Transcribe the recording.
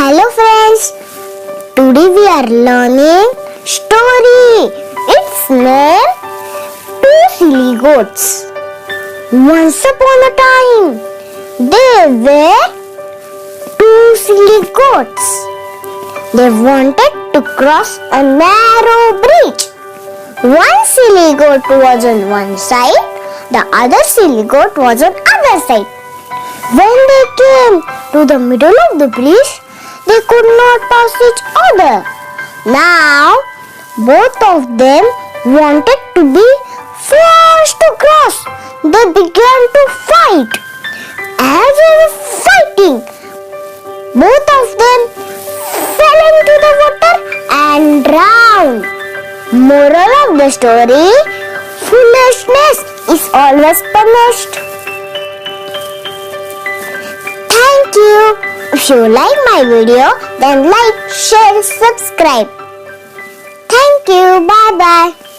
Hello friends, today we are learning story. Its name Two Silly Goats. Once upon a time, there were two silly goats. They wanted to cross a narrow bridge. One silly goat was on one side, the other silly goat was on other side. When they came to the middle of the bridge, they could not pass each other. Now, both of them wanted to be first to cross. They began to fight. As they were fighting, both of them fell into the water and drowned. Moral of the story: foolishness is always punished. Thank you. If you like my video, then like, share, subscribe. Thank you. Bye bye.